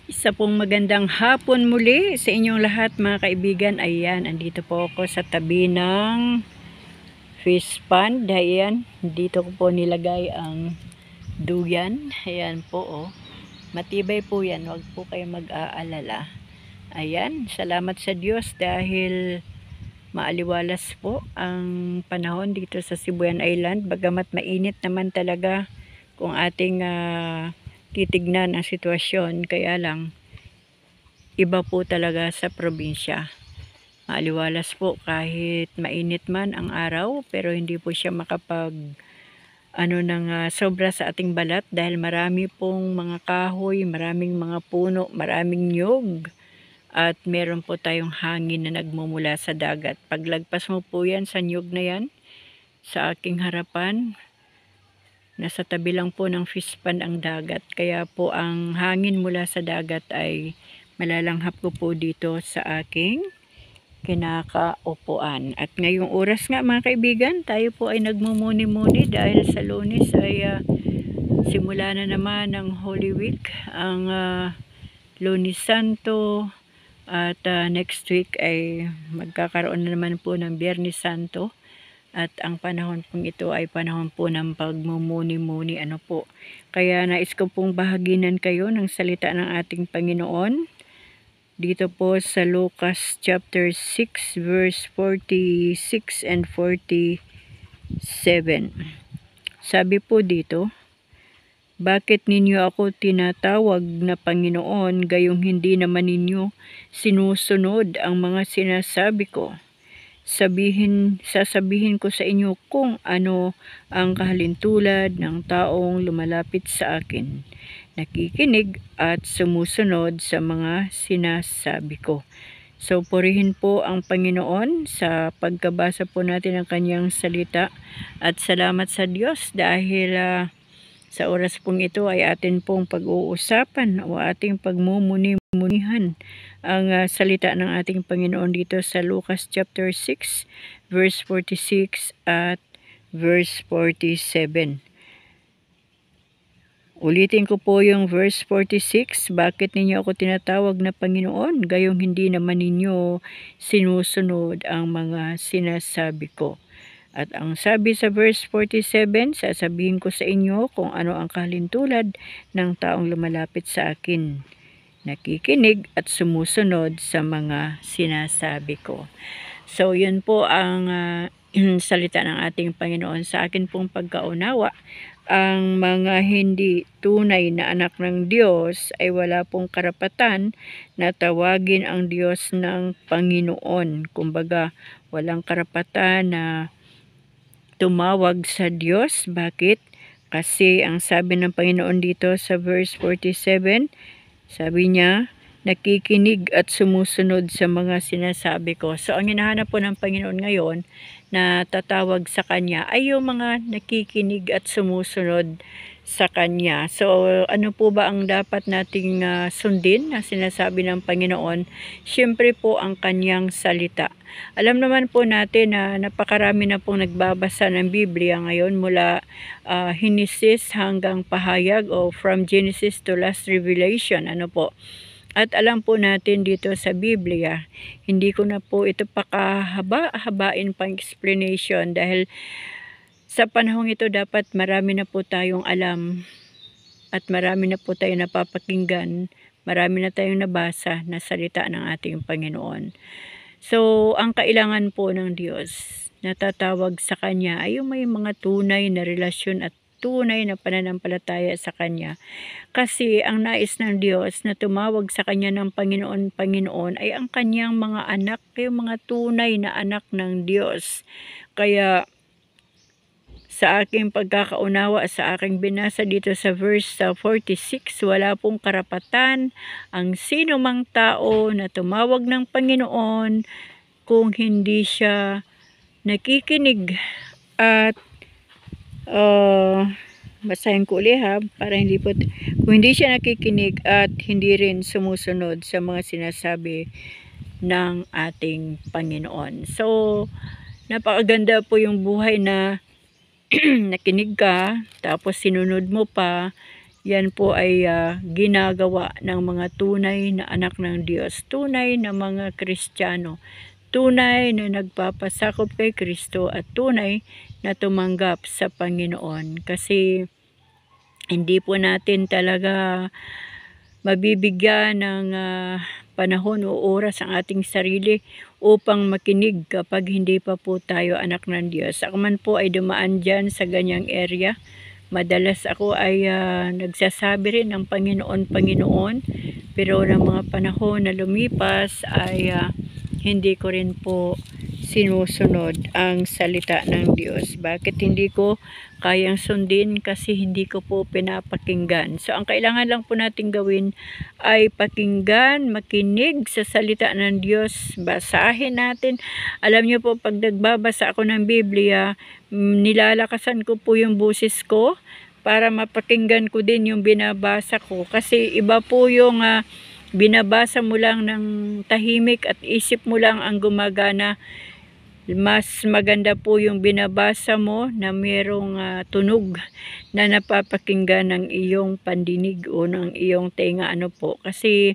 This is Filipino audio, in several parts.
Isa pong magandang hapon muli sa inyong lahat mga kaibigan. Ayan, andito po ako sa tabi ng fish pond. Ayan, dito ko po nilagay ang duyan. Ayan po oh. Matibay po yan, huwag po kayo mag-aalala. Ayan, salamat sa Diyos dahil maaliwalas po ang panahon dito sa Sibuyan Island. Bagamat mainit naman talaga kung ating titignan ang sitwasyon, kaya lang iba po talaga sa probinsya. Maaliwalas po kahit mainit man ang araw, pero hindi po siya makapag sobra sa ating balat dahil marami pong mga kahoy, maraming mga puno, maraming nyug, at meron po tayong hangin na nagmumula sa dagat. Paglagpas mo po yan sa nyug na yan, sa aking harapan, nasa tabi lang po ng fish pond ang dagat. Kaya po ang hangin mula sa dagat ay malalanghap ko po dito sa aking kinakaupuan. At ngayong oras nga mga kaibigan, tayo po ay nagmumuni-muni dahil sa Lunes ay simula na naman ang Holy Week, ang Lunes Santo, at next week ay magkakaroon na naman po ng Biyernes Santo. At ang panahon pong ito ay panahon po ng pagmumuni-muni po. Kaya nais ko pong bahaginan kayo ng salita ng ating Panginoon. Dito po sa Lucas chapter 6 verse 46 and 47. Sabi po dito, "Bakit ninyo ako tinatawag na Panginoon, gayong hindi naman ninyo sinusunod ang mga sinasabi ko? Sasabihin ko sa inyo kung ano ang kahalintulad ng taong lumalapit sa akin, nakikinig at sumusunod sa mga sinasabi ko." So, purihin po ang Panginoon sa pagkabasa po natin ng kanyang salita. At salamat sa Diyos dahil sa oras pong ito ay atin pong pag-uusapan o ating pagmumuni-munihan ang salita ng ating Panginoon dito sa Lucas chapter 6 verse 46 at verse 47. Ulitin ko po yung verse 46, "Bakit ninyo ako tinatawag na Panginoon, gayong hindi naman ninyo sinusunod ang mga sinasabi ko?" At ang sabi sa verse 47, "Sasabihin ko sa inyo kung ano ang kahalintulad ng taong lumalapit sa akin, nakikinig at sumusunod sa mga sinasabi ko." So, yun po ang salita ng ating Panginoon. Sa akin pong pagkaunawa, ang mga hindi tunay na anak ng Diyos ay wala pong karapatan na tawagin ang Diyos ng Panginoon. Kumbaga, walang karapatan na tumawag sa Diyos. Bakit? Kasi ang sabi ng Panginoon dito sa verse 47, sabi niya, nakikinig at sumusunod sa mga sinasabi ko. So, ang hinahanap po ng Panginoon ngayon na tatawag sa Kanya ay yung mga nakikinig at sumusunod sa Kanya. So, ano po ba ang dapat nating sundin na sinasabi ng Panginoon? Siyempre po ang Kanyang salita. Alam naman po natin na napakarami na pong nagbabasa ng Biblia ngayon mula Genesis hanggang Pahayag o from Genesis to last Revelation. At alam po natin dito sa Biblia, hindi ko na po ito pakahaba-habain pang explanation dahil sa panahong ito dapat marami na po tayong alam at marami na po tayong napapakinggan, marami na tayong nabasa na salita ng ating Panginoon. So, ang kailangan po ng Diyos na tatawag sa Kanya ay yung may mga tunay na relasyon at tunay na pananampalataya sa Kanya. Kasi ang nais ng Diyos na tumawag sa Kanya ng Panginoon, Panginoon ay ang Kanyang mga anak, yung mga tunay na anak ng Diyos. Kaya sa aking pagkakaunawa, sa aking binasa dito sa verse 46, wala pong karapatan ang sino mang tao na tumawag ng Panginoon kung hindi siya nakikinig at basahin ko ulit para hindi po, kung hindi siya nakikinig at hindi rin sumusunod sa mga sinasabi ng ating Panginoon. So, napakaganda po yung buhay na nakinig ka, tapos sinunod mo pa yan po ay ginagawa ng mga tunay na anak ng Diyos, tunay na mga Kristiyano, tunay na nagpapasakop kay Kristo at tunay na tumanggap sa Panginoon. Kasi hindi po natin talaga mabibigyan ng panahon o oras ang ating sarili upang makinig kapag hindi pa po tayo anak ng Diyos. Ako man po ay dumaan dyan sa ganyang area. Madalas ako ay nagsasabi rin ng Panginoon, Panginoon, pero ng mga panahon na lumipas ay hindi ko rin po sinusunod ang salita ng Diyos. Bakit hindi ko kayang sundin? Kasi hindi ko po pinapakinggan. So ang kailangan lang po natin gawin ay pakinggan, makinig sa salita ng Diyos, basahin natin. Alam niyo po, pag nagbabasa ako ng Biblia, nilalakasan ko po yung boses ko para mapakinggan ko din yung binabasa ko. Kasi iba po yung binabasa mo lang ng tahimik at isip mo lang ang gumagana. Mas maganda po yung binabasa mo na mayroong tunog na napapakinggan ng iyong pandinig o ng iyong tenga. Ano po, kasi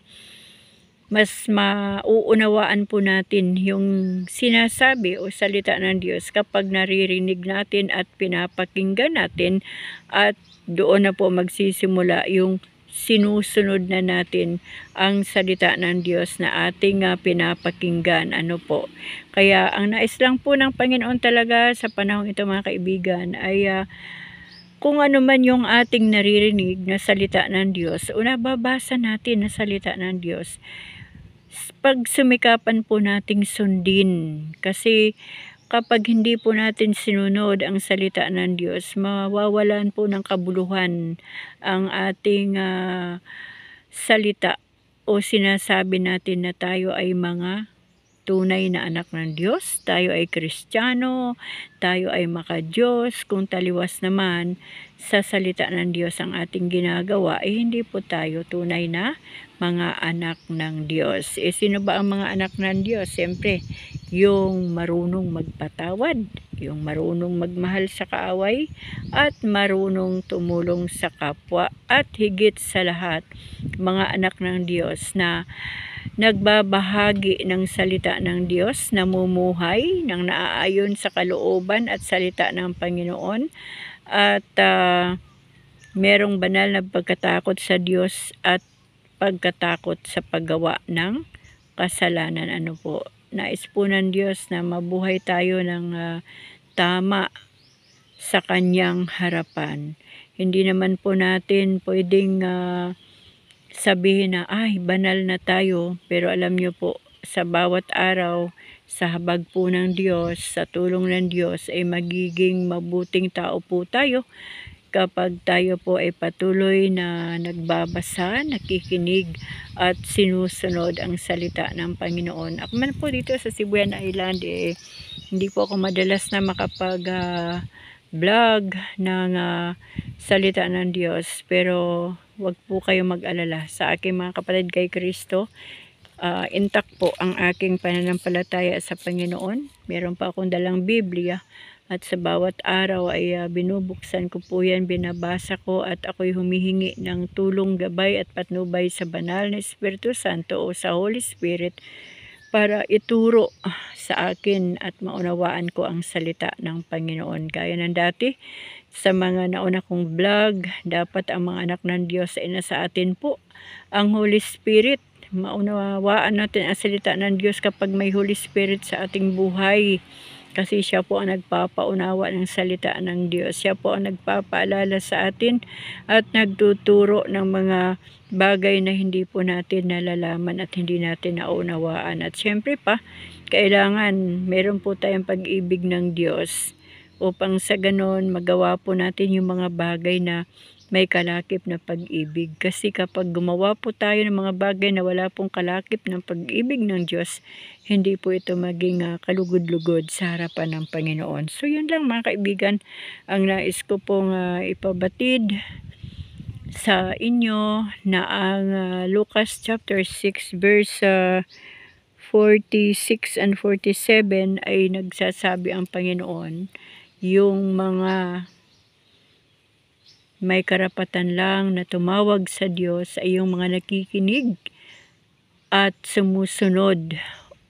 mas mauunawaan po natin yung sinasabi o salita ng Diyos kapag naririnig natin at pinapakinggan natin, at doon na po magsisimula yung sinusunod na natin ang salita ng Diyos na ating pinapakinggan. Ano po, kaya ang nais lang po ng Panginoon talaga sa panahon ito, mga kaibigan, ay kung ano man yung ating naririnig na salita ng Diyos o nababasa natin na salita ng Diyos, pag sumikapan po nating sundin. Kasi kapag hindi po natin sinunod ang salita ng Diyos, mawawalan po ng kabuluhan ang ating salita o sinasabi natin na tayo ay mga tunay na anak ng Diyos, tayo ay Kristiyano, tayo ay maka-Diyos. Kung taliwas naman sa salita ng Diyos ang ating ginagawa, ay hindi po tayo tunay na mga anak ng Diyos. Sino ba ang mga anak ng Diyos? Siyempre, yung marunong magpatawad, yung marunong magmahal sa kaaway, at marunong tumulong sa kapwa, at higit sa lahat, mga anak ng Diyos na nagbabahagi ng salita ng Diyos, namumuhay ng naaayon sa kalooban at salita ng Panginoon, at merong banal na pagkatakot sa Diyos at pagkatakot sa paggawa ng kasalanan. Ano po, nais po ng Diyos na mabuhay tayo ng tama sa kanyang harapan. Hindi naman po natin pwedeng sabihin na ay banal na tayo, pero alam nyo po, sa bawat araw, sa habag po ng Diyos, sa tulong ng Diyos, ay magiging mabuting tao po tayo kapag tayo po ay patuloy na nagbabasa, nakikinig at sinusunod ang salita ng Panginoon. Ako man po dito sa Sibuyan Island, hindi po ako madalas na makapag vlog ng salita ng Diyos, pero wag po kayo mag-alala. Sa aking mga kapatid kay Kristo, intact po ang aking pananampalataya sa Panginoon. Meron pa akong dalang Biblia, at sa bawat araw ay binubuksan ko po yan, binabasa ko, at ako'y humihingi ng tulong, gabay at patnubay sa banal na Espiritu Santo o sa Holy Spirit para ituro sa akin at maunawaan ko ang salita ng Panginoon. Gaya ng dati sa mga nauna kong vlog, dapat ang mga anak ng Diyos ay nasa atin po ang Holy Spirit. Maunawaan natin ang salita ng Diyos kapag may Holy Spirit sa ating buhay. Kasi siya po ang nagpapaunawa ng salita ng Diyos. Siya po ang nagpapaalala sa atin at nagtuturo ng mga bagay na hindi po natin nalalaman at hindi natin naunawaan. At syempre pa, kailangan meron po tayong pag-ibig ng Diyos upang sa ganon magawa po natin yung mga bagay na may kalakip na pag-ibig. Kasi kapag gumawa po tayo ng mga bagay na wala pong kalakip ng pag-ibig ng Diyos, hindi po ito maging kalugod-lugod sa harapan ng Panginoon. So yun lang mga kaibigan, ang nais ko pong ipabatid sa inyo na ang Lucas chapter 6 verse 46 and 47 ay nagsasabi ang Panginoon, yung mga may karapatan lang na tumawag sa Diyos ay yung mga nakikinig at sumusunod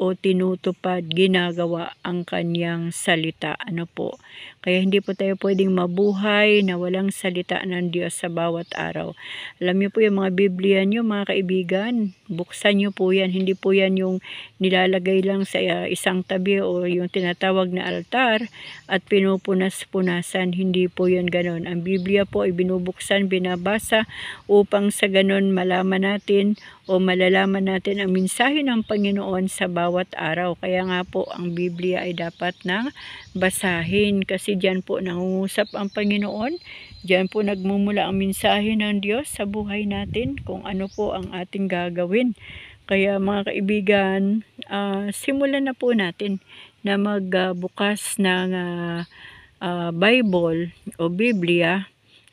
o tinutupad, ginagawa ang kanyang salita. Ano po? Kaya hindi po tayo pwedeng mabuhay na walang salita ng Diyos sa bawat araw. Alam niyo po yung mga Biblia niyo, mga kaibigan, buksan niyo po yan. Hindi po yan yung nilalagay lang sa isang tabi o yung tinatawag na altar at pinupunas-punasan. Hindi po yun ganon. Ang Biblia po ay binubuksan, binabasa upang sa ganon malaman natin o malalaman natin ang mensahe ng Panginoon sa bawat araw. Kaya nga po ang Biblia ay dapat na basahin kasi diyan po nangungusap ang Panginoon. Diyan po nagmumula ang mensahe ng Diyos sa buhay natin kung ano po ang ating gagawin. Kaya mga kaibigan, simulan na po natin na magbukas ng Bible o Biblia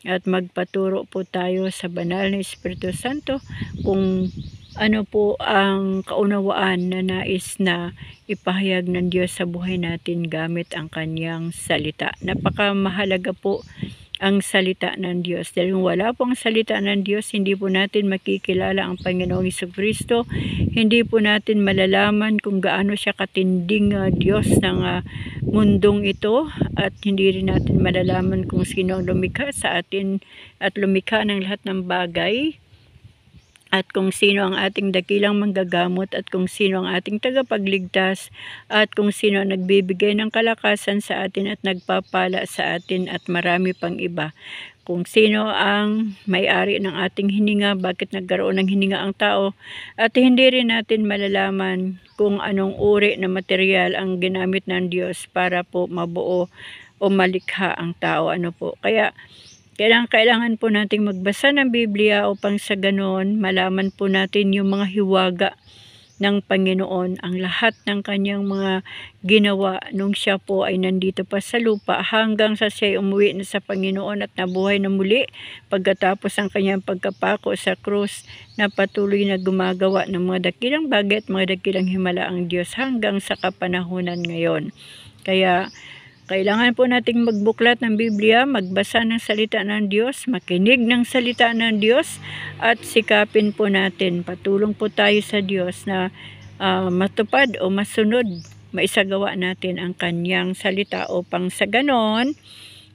at magpaturo po tayo sa banal na Espiritu Santo kung ano po ang kaunawaan na nais na ipahayag ng Diyos sa buhay natin gamit ang kanyang salita. Napakamahalaga po ang salita ng Diyos. Dahil kung wala po ang salita ng Diyos, hindi po natin makikilala ang Panginoong Jesucristo. Hindi po natin malalaman kung gaano siya katinding Diyos ng mundong ito. At hindi rin natin malalaman kung sino ang lumikha sa atin at lumikha ng lahat ng bagay. At kung sino ang ating dakilang manggagamot at kung sino ang ating tagapagligtas at kung sino ang nagbibigay ng kalakasan sa atin at nagpapala sa atin at marami pang iba. Kung sino ang may-ari ng ating hininga, bakit nagkaroon ng hininga ang tao at hindi rin natin malalaman kung anong uri na material ang ginamit ng Diyos para po mabuo o malikha ang tao. Ano po? Kaya kailangan po nating magbasa ng Biblia upang sa ganon malaman po natin yung mga hiwaga ng Panginoon, ang lahat ng kanyang mga ginawa nung siya po ay nandito pa sa lupa hanggang sa siya umuwi na sa Panginoon at nabuhay na muli pagkatapos ang kanyang pagkapako sa krus na patuloy na gumagawa ng mga dakilang bagay at mga dakilang himala ang Diyos hanggang sa kapanahunan ngayon. Kaya kailangan po nating magbuklat ng Biblia, magbasa ng salita ng Diyos, makinig ng salita ng Diyos at sikapin po natin. Patulong po tayo sa Diyos na matupad o masunod, maisagawa natin ang kanyang salita upang sa ganon,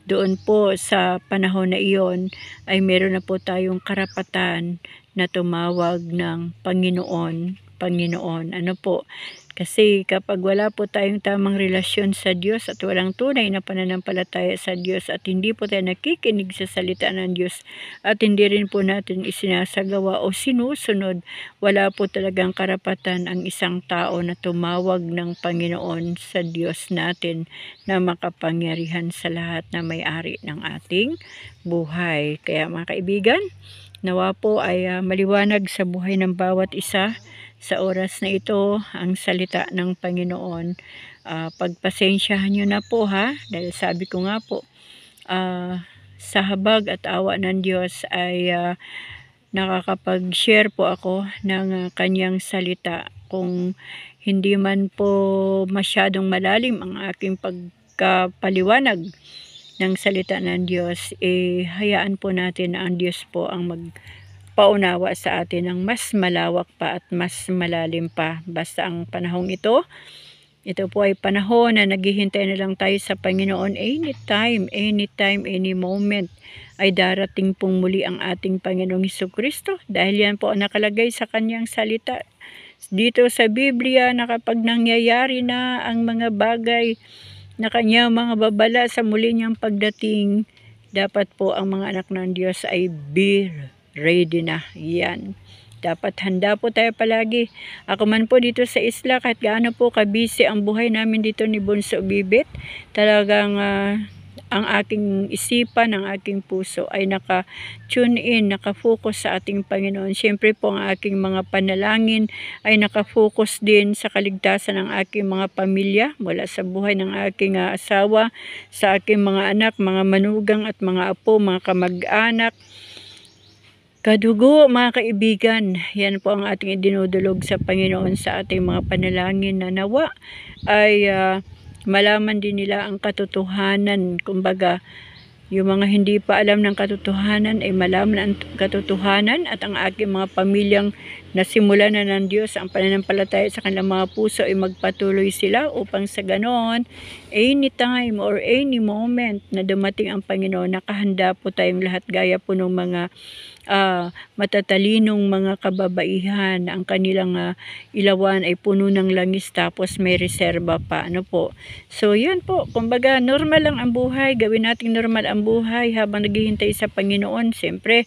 doon po sa panahon na iyon ay meron na po tayong karapatan na tumawag ng Panginoon. Ano po? Kasi kapag wala po tayong tamang relasyon sa Diyos at walang tunay na pananampalataya sa Diyos at hindi po tayo nakikinig sa salita ng Diyos at hindi rin po natin isinasagawa o sinusunod, wala po talagang karapatan ang isang tao na tumawag ng Panginoon sa Diyos natin na makapangyarihan sa lahat na may-ari ng ating buhay. Kaya mga kaibigan, nawa po ay maliwanag sa buhay ng bawat isa sa oras na ito ang salita ng Panginoon. Pagpasensyahan nyo na po ha, dahil sabi ko nga po, sa habag at awa ng Diyos ay nakakapag-share po ako ng kanyang salita. Kung hindi man po masyadong malalim ang aking pagkapaliwanag ng salita ng Diyos, hayaan po natin na ang Diyos po ang paunawa sa atin ng mas malawak pa at mas malalim pa. Basta ang panahong ito po ay panahon na naghihintay na lang tayo sa Panginoon. Anytime, any moment ay darating pong muli ang ating Panginoong Jesucristo. Dahil yan po ang nakalagay sa kanyang salita dito sa Biblia na kapag nangyayari na ang mga bagay na kanyang mga babala sa muli niyang pagdating, dapat po ang mga anak ng Diyos ay ready na. Yan. Dapat handa po tayo palagi. Ako man po dito sa isla, kahit gaano po kabisi ang buhay namin dito ni Bunso Bibit, talagang ang aking isipan, ang aking puso ay naka-tune in, naka-focus sa ating Panginoon. Siyempre po ang aking mga panalangin ay naka-focus din sa kaligtasan ng aking mga pamilya mula sa buhay ng aking asawa, sa aking mga anak, mga manugang at mga apo, mga kamag-anak, kadugo, mga kaibigan. Yan po ang ating idinudulog sa Panginoon sa ating mga panalangin na nawa ay malaman din nila ang katotohanan. Kumbaga, Yung mga hindi pa alam ng katotohanan ay malaman ang katotohanan, at ang aking mga pamilyang nasimula na ng Diyos ang pananampalataya sa kanilang mga puso ay magpatuloy sila upang sa ganon, anytime or any moment na dumating ang Panginoon, nakahanda po tayong lahat gaya po ng mga matatalinong mga kababaihan. Ang kanilang ilawan ay puno ng langis tapos may reserba pa. Ano po? So yun po, kumbaga normal lang ang buhay. Gawin natin normal ang buhay habang naghihintay sa Panginoon. Siyempre,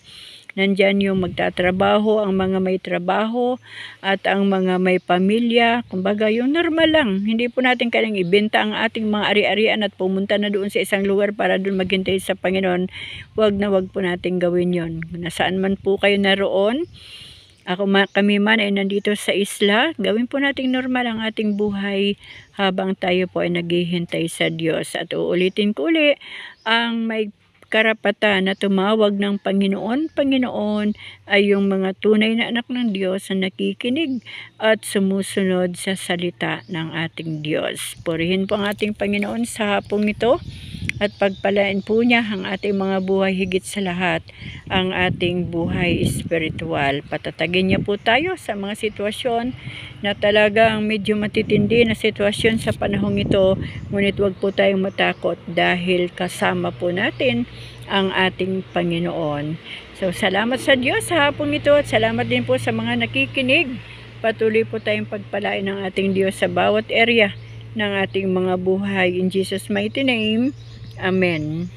nandyan yung magtatrabaho, ang mga may trabaho, at ang mga may pamilya. Kumbaga, yung normal lang. Hindi po natin kailangang ibenta ang ating mga ari-arian at pumunta na doon sa isang lugar para doon maghintay sa Panginoon. Huwag na huwag po natin gawin yon. Nasaan man po kayo naroon, kami man ay nandito sa isla, gawin po nating normal ang ating buhay habang tayo po ay naghihintay sa Diyos. At uulitin ko uli, ang may karapatan na tumawag ng Panginoon, Panginoon ay yung mga tunay na anak ng Diyos na nakikinig at sumusunod sa salita ng ating Diyos. Purihin po ang ating Panginoon sa hapong ito at pagpalain po niya ang ating mga buhay, higit sa lahat ang ating buhay espiritual. Patatagin niya po tayo sa mga sitwasyon na talagang medyo matitindi na sitwasyon sa panahong ito, ngunit huwag po tayong matakot dahil kasama po natin ang ating Panginoon. So salamat sa Diyos sa hapong ito, at salamat din po sa mga nakikinig. Patuloy po tayong pagpalain ng ating Diyos sa bawat area ng ating mga buhay. In Jesus' mighty name, Amen.